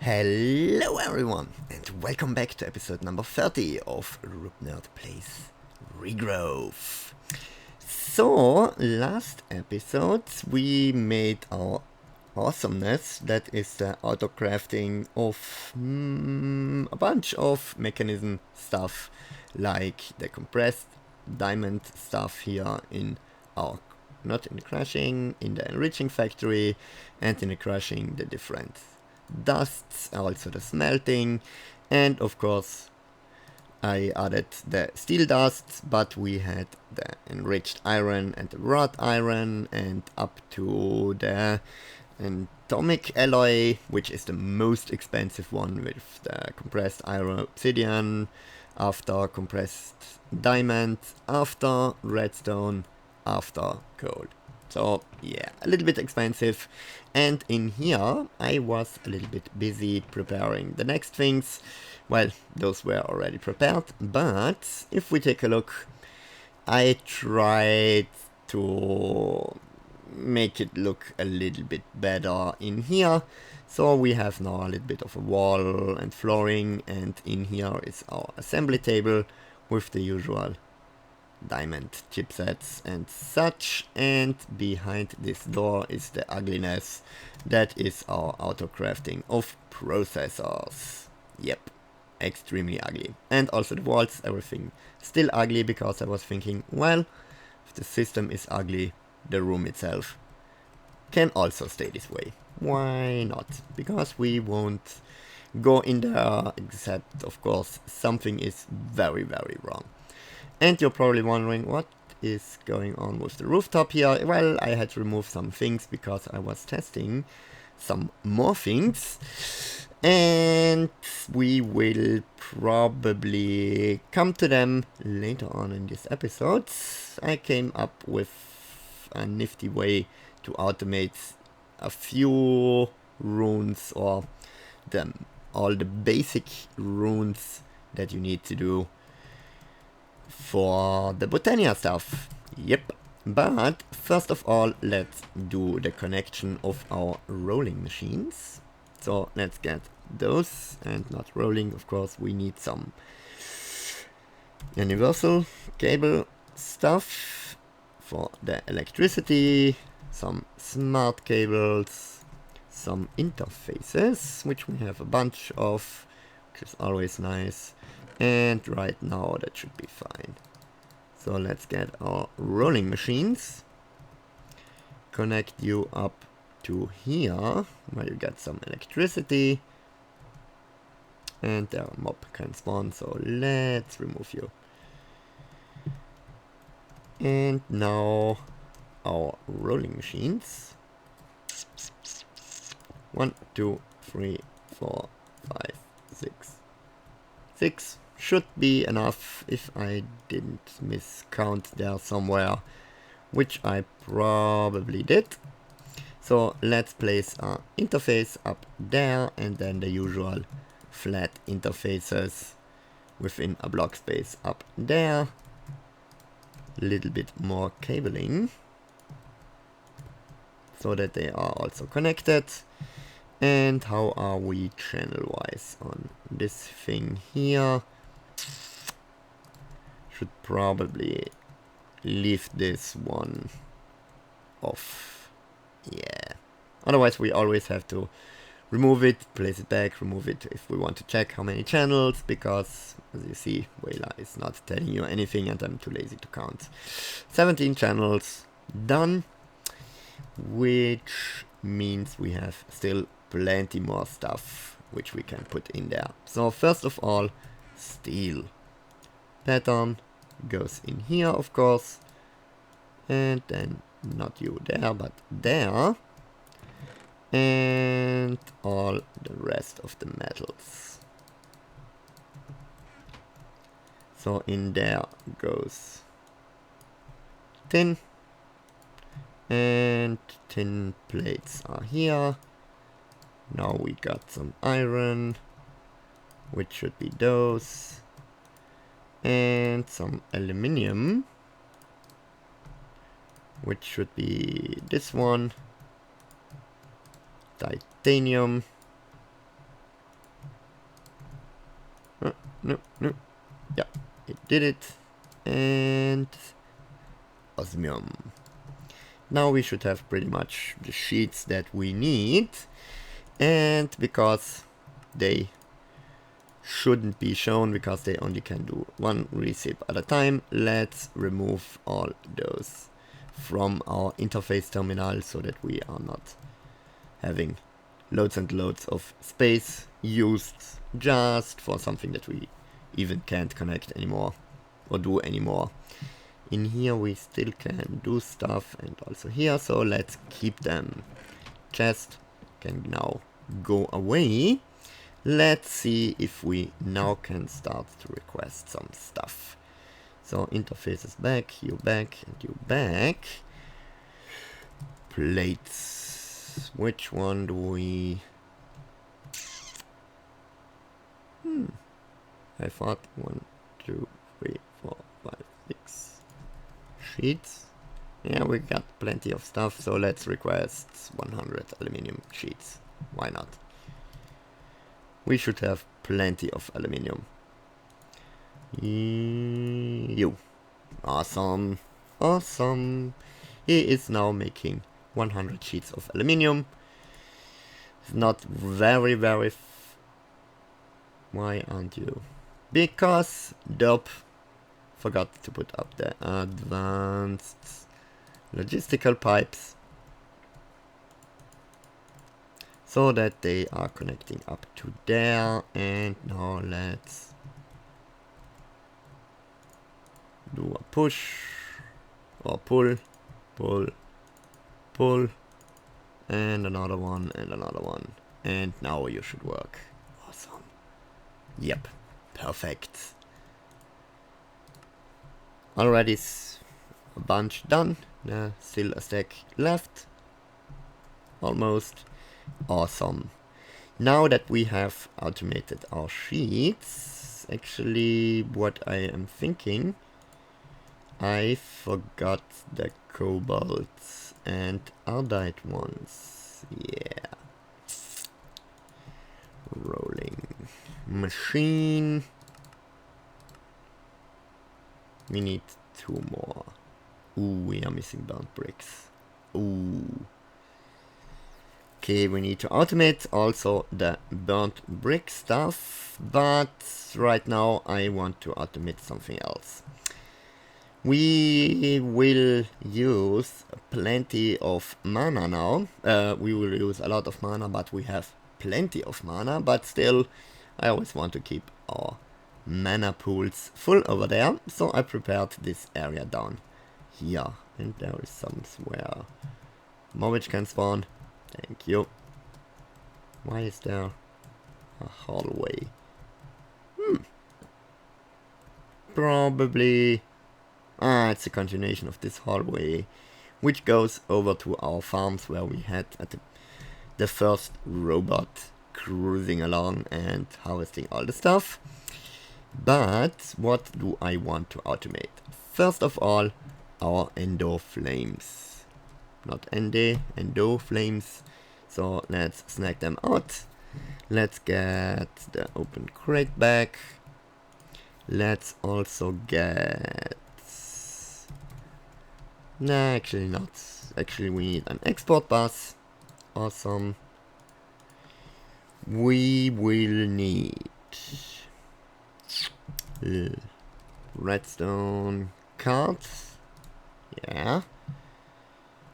Hello everyone, and welcome back to episode number 30 of Nerd Plays Regrowth. So, last episode we made our awesomeness, that is the auto-crafting of a bunch of mechanism stuff, like the compressed diamond stuff here in our, not in the crushing, in the enriching factory, and in the crushing the different dusts, also the smelting, and of course I added the steel dust, but we had the enriched iron and the wrought iron, and up to the atomic alloy, which is the most expensive one, with the compressed iron obsidian, after compressed diamond, after redstone, after gold. So yeah, a little bit expensive. And in here I was a little bit busy preparing the next things. Well, those were already prepared, but if we take a look, I tried to make it look a little bit better in here. So we have now a little bit of a wall and flooring, and in here is our assembly table with the usual diamond chipsets and such, and behind this door is the ugliness, that is our auto crafting of processors. Yep, extremely ugly. And also the walls, everything still ugly, because I was thinking, well, if the system is ugly, the room itself can also stay this way. Why not? Because we won't go in there, except of course something is very wrong. And you're probably wondering what is going on with the rooftop here. Well, I had to remove some things because I was testing some more things. And we will probably come to them later on in this episode. I came up with a nifty way to automate a few runes, or all the basic runes that you need to do for the botania stuff. Yep. But first of all, let's do the connection of our rolling machines. So let's get those, and not rolling, of course, we need some universal cable stuff for the electricity, some smart cables, some interfaces, which we have a bunch of, which is always nice. And right now that should be fine. So let's get our rolling machines. Connect you up to here, where you get some electricity. And there a mob can spawn, so let's remove you. And now our rolling machines. 1, 2, 3, 4, 5, 6. 6 should be enough if I didn't miscount there somewhere, which I probably did. So let's place our interface up there, and then the usual flat interfaces within a block space up there. Little bit more cabling so that they are also connected. And how are we channel wise on this thing here? Should probably leave this one off. Yeah. Otherwise we always have to remove it, place it back, remove it if we want to check how many channels, because as you see, Wayla is not telling you anything and I'm too lazy to count. 17 channels done, which means we have still plenty more stuff which we can put in there. So first of all, steel pattern goes in here, of course, and then not you there, but there, and all the rest of the metals. So in there goes tin, and tin plates are here. Now we got some iron, which should be those, and some aluminium, which should be this one, titanium, no. Yeah, it did it. And osmium. Now we should have pretty much the sheets that we need. And because they shouldn't be shown, because they only can do one receipt at a time, let's remove all those from our interface terminal so that we are not having loads and loads of space used just for something that we even can't connect anymore or do anymore. In here we still can do stuff, and also here, so let's keep them. Chest can now go away. Let's see if we now can start to request some stuff. So interface is back, you back, and you back. Plates. Which one do we... I thought 1, 2, 3, 4, 5, 6 sheets. Yeah, we got plenty of stuff, so let's request 100 aluminium sheets. Why not? We should have plenty of aluminium. You. Awesome. Awesome. He is now making 100 sheets of aluminium. It's not very, very... Why aren't you? Because derp forgot to put up the advanced logistical pipes so that they are connecting up to there. And now let's do a push or pull, pull, pull, and another one, and another one. And now you should work. Awesome. Yep, perfect. Already a bunch done. Still a stack left. Almost. Awesome. Now that we have automated our sheets, actually what I am thinking, I forgot the cobalt and ardite ones. Yeah. Rolling machine. We need 2 more. Ooh, we are missing burnt bricks. Ooh. Okay, we need to automate also the burnt brick stuff, but right now I want to automate something else. We will use plenty of mana now. We will use a lot of mana, but we have plenty of mana, but still I always want to keep our mana pools full over there, so I prepared this area down here, and there is somewhere more which can spawn. Thank you. Why is there a hallway? Probably... it's a continuation of this hallway, which goes over to our farms where we had at the first robot cruising along and harvesting all the stuff. But what do I want to automate? First of all, our endo flames. Not endo flames. So let's snag them out. Let's get the open crate back. Let's also get... Nah, actually not. Actually we need an export bus. Awesome. We will need... redstone cards. Yeah.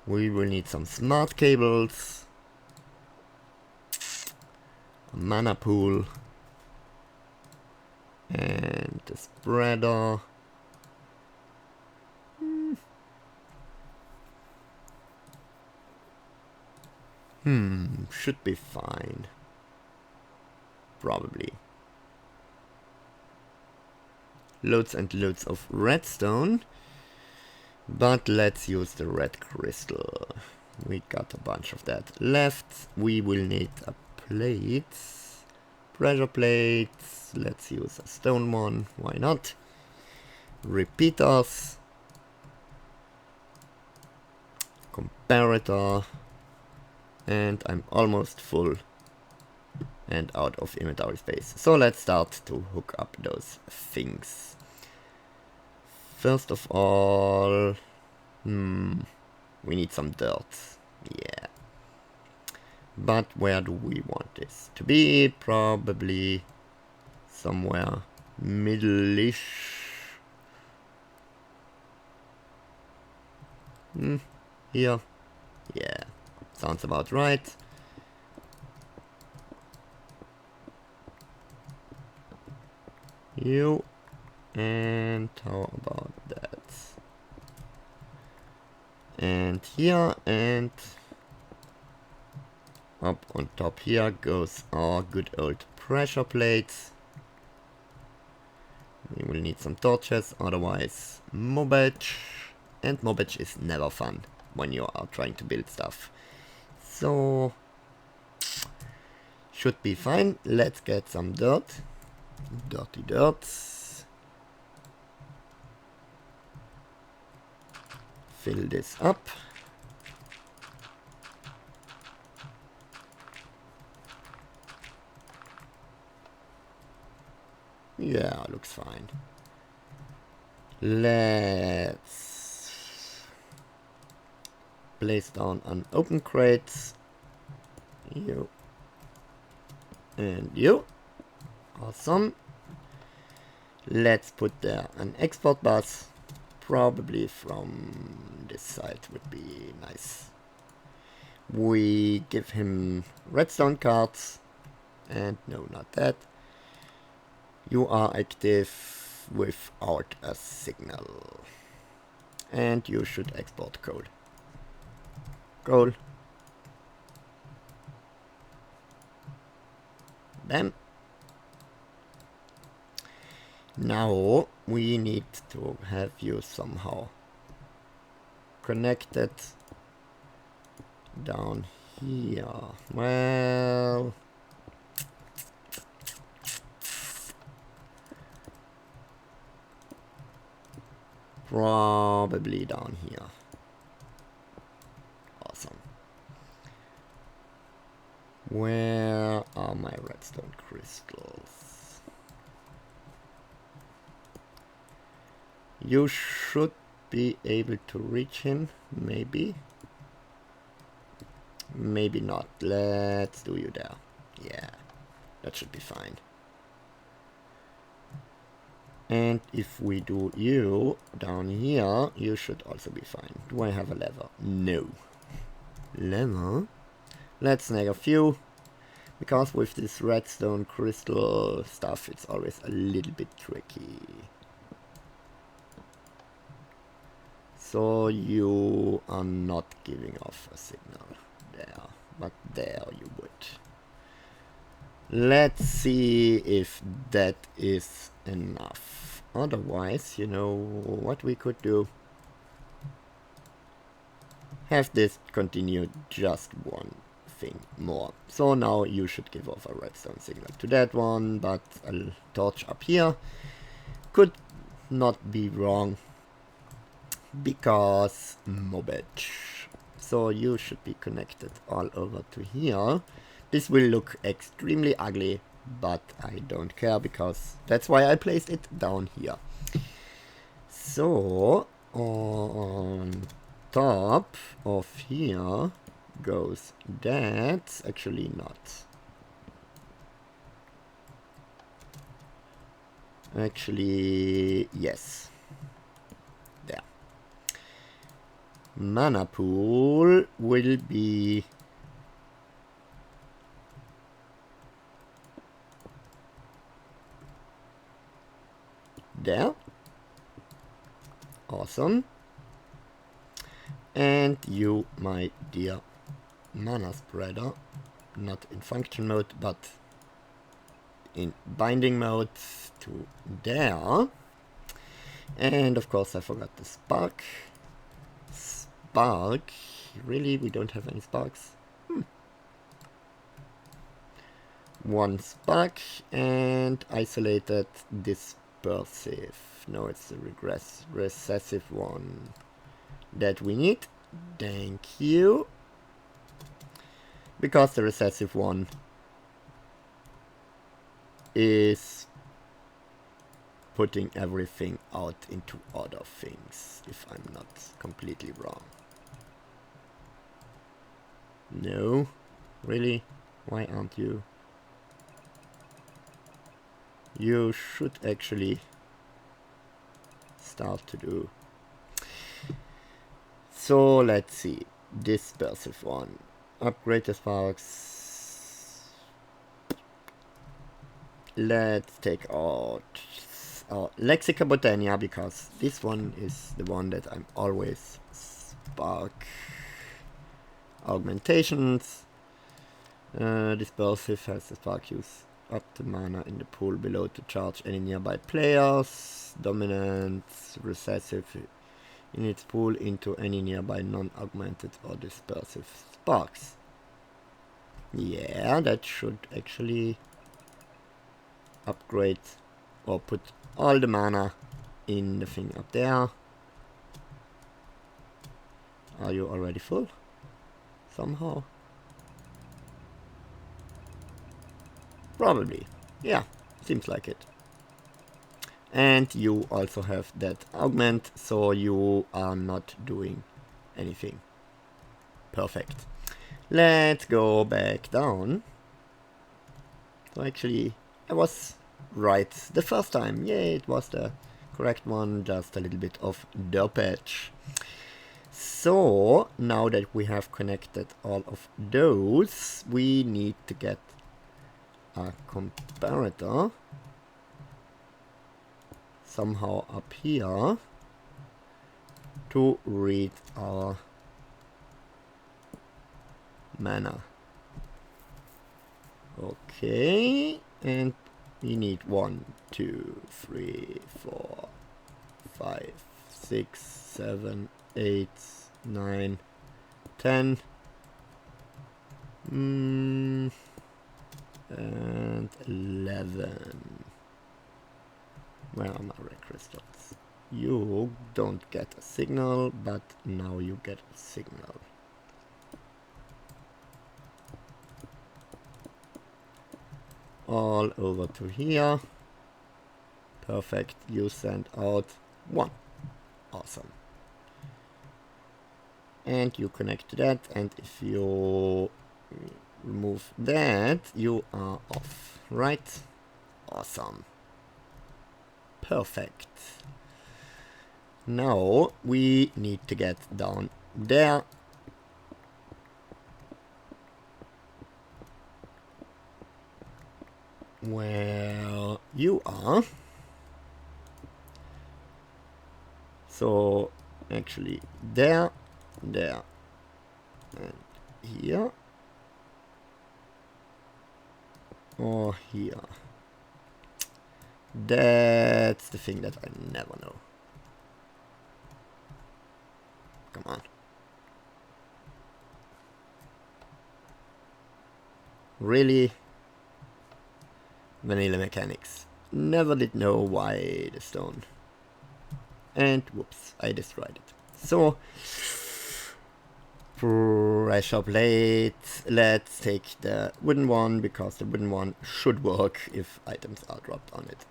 We will need some smart cables. A mana pool. And a spreader. Should be fine. Probably. Loads and loads of redstone. But let's use the red crystal. We got a bunch of that left. We will need a plate. Pressure plates. Let's use a stone one. Why not? Repeaters. Comparator. And I'm almost full and out of inventory space. So let's start to hook up those things. First of all, we need some dirt. Yeah. But where do we want this to be? Probably somewhere middle-ish. Here. Yeah. Sounds about right. You. And how about that? And here, and up on top here goes our good old pressure plates. We will need some torches, otherwise mobbage. And mobbage is never fun when you are trying to build stuff. So, should be fine. Let's get some dirt. Dirty dirt. Fill this up. Yeah, looks fine. Let's place down an open crate. You. And you. Awesome. Let's put there an export bus. Probably from this side would be nice. We give him redstone cards. And no, not that. You are active without a signal. And you should export coal. Coal. Bam. Now we need to have you somehow connected down here. Well, probably down here. Awesome. Where are my redstone crystals? You should be able to reach him, maybe. Maybe not. Let's do you there. Yeah, that should be fine. And if we do you down here, you should also be fine. Do I have a lever? No. Lever? Let's snag a few. Because with this redstone crystal stuff, it's always a little bit tricky. So you are not giving off a signal there, but there you would. Let's see if that is enough. Otherwise, you know what we could do? Have this continue just one thing more. So now you should give off a redstone signal to that one, but a torch up here could not be wrong. Because mobbage. So you should be connected all over to here. This will look extremely ugly, but I don't care because that's why I placed it down here. So on top of here goes that. Actually not. Actually, yes. There. Mana pool will be there. Awesome. And you, my dear mana spreader, not in function mode, but in binding mode, to there. And of course I forgot the spark. Spark? Really? We don't have any sparks? One spark and isolated dispersive. No, it's the recessive one that we need. Thank you. Because the recessive one is putting everything out into other things, if I'm not completely wrong. No? Really? Why aren't you? You should actually start to do. So let's see. Dispersive one. Upgrade the sparks. Let's take out Lexica Botania, because this one is the one that I'm always spark augmentations. Dispersive has the spark use up to mana in the pool below to charge any nearby players. Dominant, recessive in its pool into any nearby non-augmented or dispersive sparks. Yeah, that should actually upgrade or put all the mana in the thing up there. Are you already full? Somehow? Probably. Yeah, seems like it. And you also have that augment, so you are not doing anything. Perfect. Let's go back down. So actually, I was right the first time. Yay, it was the correct one, just a little bit of dopage. So, now that we have connected all of those, we need to get a comparator somehow up here to read our mana. Okay, and we need 1, 2, 3, 4, 5, 6, 7, 8, 9, 10, and 11. Where are my red crystals? You don't get a signal, but now you get a signal. All over to here. Perfect. You send out 1. Awesome. And you connect to that, and if you remove that, you are off, right? Awesome. Perfect. Now we need to get down there. Where you are. So actually there, there, and here, or here. That's the thing that I never know. Come on. Really? Vanilla mechanics. Never did know why the stone. And whoops, I destroyed it. So, pressure plate. Let's take the wooden one, because the wooden one should work if items are dropped on it.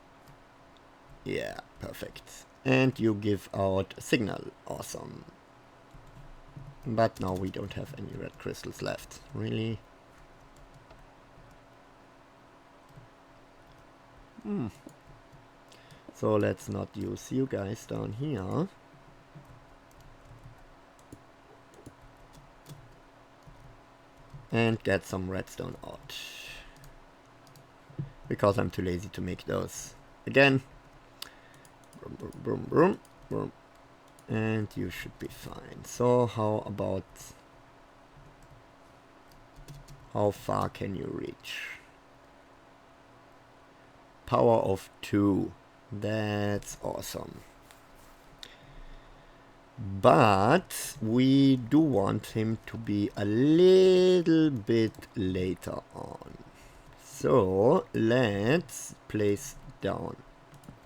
Yeah, perfect. And you give out a signal. Awesome. But now we don't have any red crystals left. Really? So let's not use you guys down here. And get some redstone out. Because I'm too lazy to make those. Again. Boom, boom, boom, boom, boom. And you should be fine. So how about... how far can you reach? Power of 2. That's awesome. But we do want him to be a little bit later on. So let's place down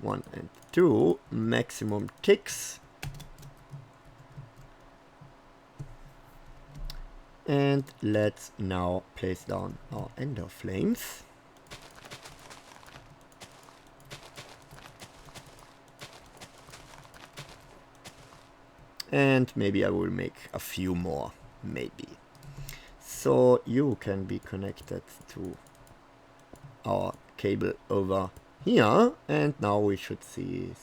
1 and 2 maximum ticks. And let's now place down our ender flames. And maybe I will make a few more, maybe. So you can be connected to our cable over here, and now we should see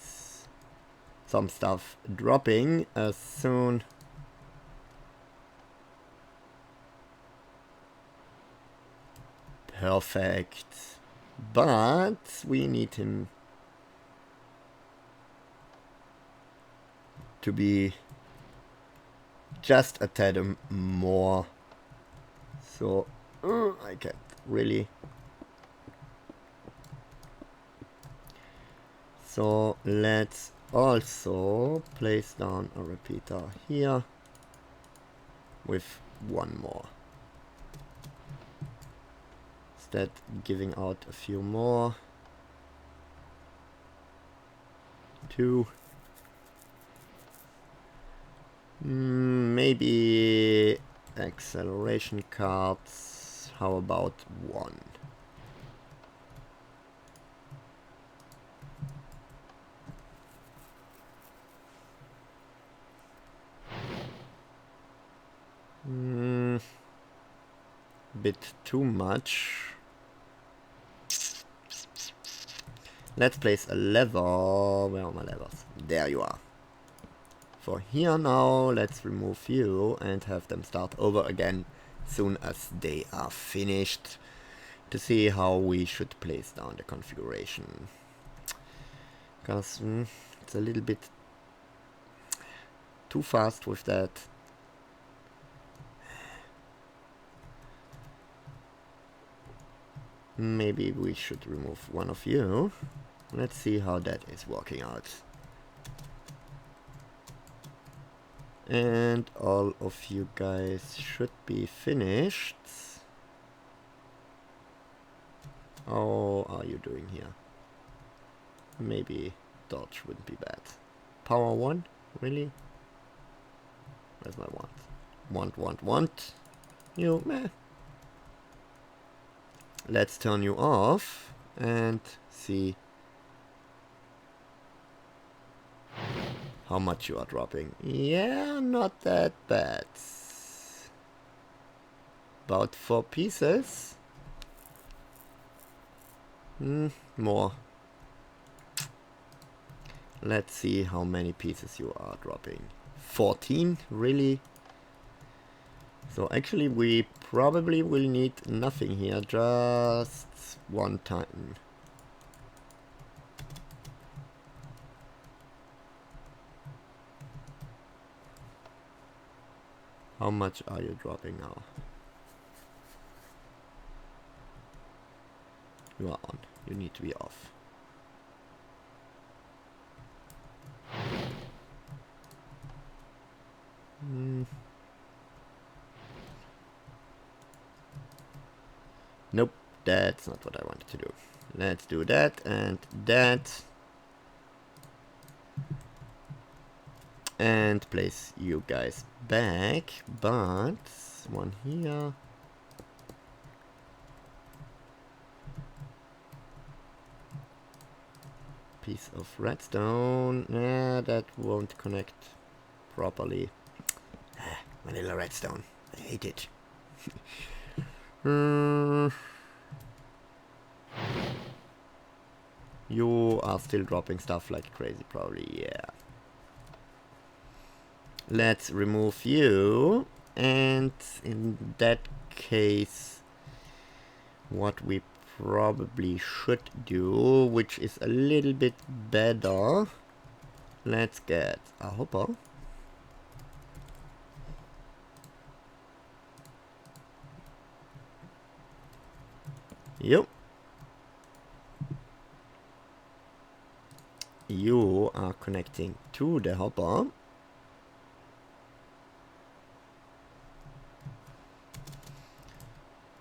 some stuff dropping as soon. Perfect. But we need him to be just a tad more. So I can't really. So let's also place down a repeater here with one more. Instead giving out a few more. 2. Maybe acceleration cards. How about 1? Bit too much. Let's place a lever. Where are my levers? There you are. For here now, let's remove you and have them start over again soon as they are finished, to see how we should place down the configuration. Because it's a little bit too fast with that. Maybe we should remove one of you. Let's see how that is working out. And all of you guys should be finished. How are you doing here? Maybe dodge wouldn't be bad. Power 1? Really? Where's my want? Want. You, meh. Let's turn you off and see how much you are dropping. Yeah, not that bad. About 4 pieces. More. Let's see how many pieces you are dropping. 14? Really? So actually we probably will need nothing here, just one time. How much are you dropping now? You are on. You need to be off. Nope, that's not what I wanted to do. Let's do that and that. And place you guys back, but one here. Piece of redstone. Nah, that won't connect properly. Vanilla redstone. I hate it. You are still dropping stuff like crazy, probably, yeah. Let's remove you, and in that case, what we probably should do, which is a little bit better, let's get a hopper. Yep. You are connecting to the hopper.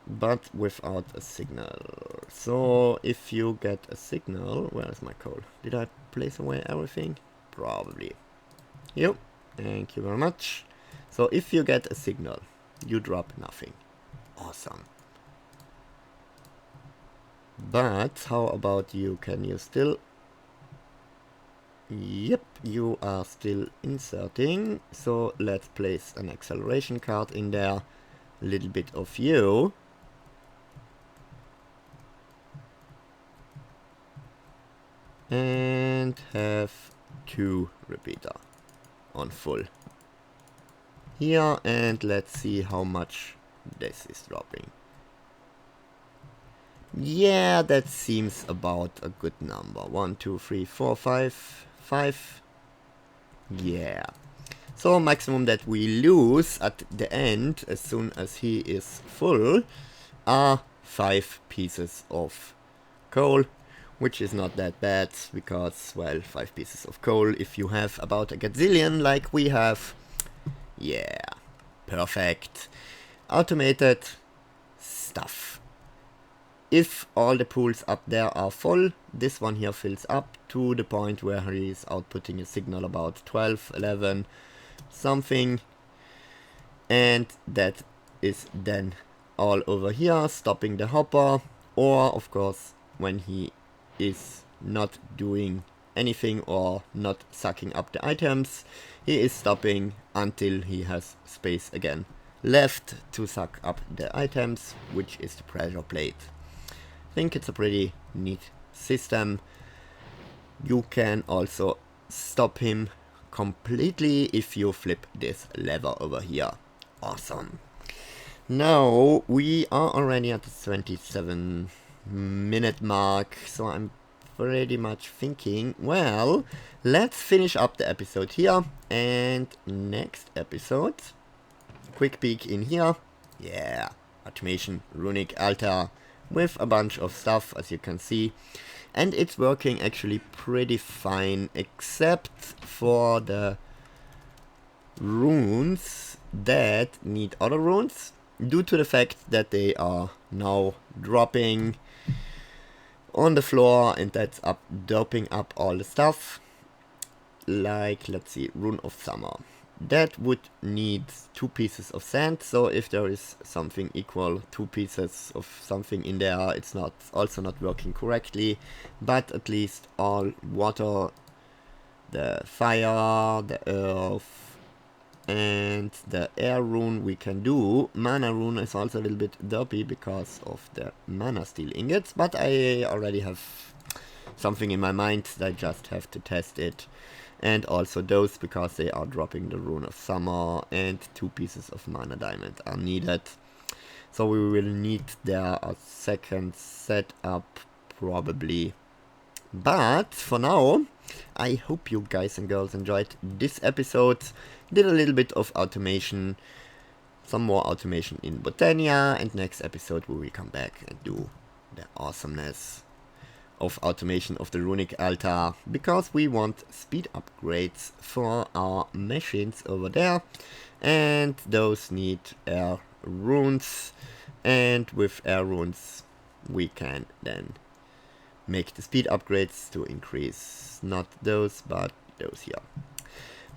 But without a signal. So if you get a signal, where is my coal? Did I place away everything? Probably. Yep. Thank you very much. So if you get a signal, you drop nothing. Awesome. But how about you? Can you still Yep, you are still inserting. So let's place an acceleration card in there. A little bit of you. And have 2 repeater on full here, and let's see how much this is dropping. Yeah, that seems about a good number. 1, 2, 3, 4, 5, 5. Yeah. So maximum that we lose at the end, as soon as he is full, are 5 pieces of coal, which is not that bad, because, well, 5 pieces of coal, if you have about a gazillion like we have, yeah, perfect. Automated stuff. If all the pools up there are full, this one here fills up to the point where he is outputting a signal about 12, 11, something, and that is then all over here, stopping the hopper, or of course when he is not doing anything or not sucking up the items, he is stopping until he has space again left to suck up the items, which is the pressure plate. I think it's a pretty neat system. You can also stop him completely if you flip this lever over here. Awesome. Now we are already at the 27-minute mark, so I'm pretty much thinking, well, let's finish up the episode here, and next episode, quick peek in here, yeah, automation runic altar with a bunch of stuff, as you can see, and it's working actually pretty fine, except for the runes that need other runes, due to the fact that they are now dropping on the floor, and that's doping up all the stuff. Like, let's see, Rune of Summer. That would need 2 pieces of sand, so if there is something equal 2 pieces of something in there, it's not also not working correctly, but at least all water, the fire, the earth, and the air rune we can do. Mana rune is also a little bit derpy because of the mana steel ingots, but I already have something in my mind. I just have to test it. And also those, because they are dropping the Rune of Summer, and 2 pieces of mana diamond are needed. So we will need there a second setup probably. But for now, I hope you guys and girls enjoyed this episode. Did a little bit of automation, some more automation in Botania, and next episode we will come back and do the awesomeness of automation of the runic altar, because we want speed upgrades for our machines over there, and those need air runes, and with air runes we can then make the speed upgrades to increase not those but those here.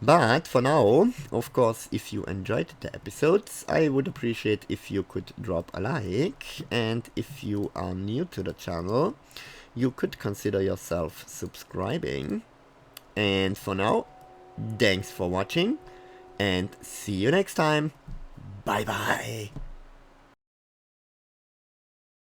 But for now, of course, if you enjoyed the episodes, I would appreciate if you could drop a like, and if you are new to the channel, you could consider yourself subscribing. And for now, thanks for watching, and see you next time. Bye bye.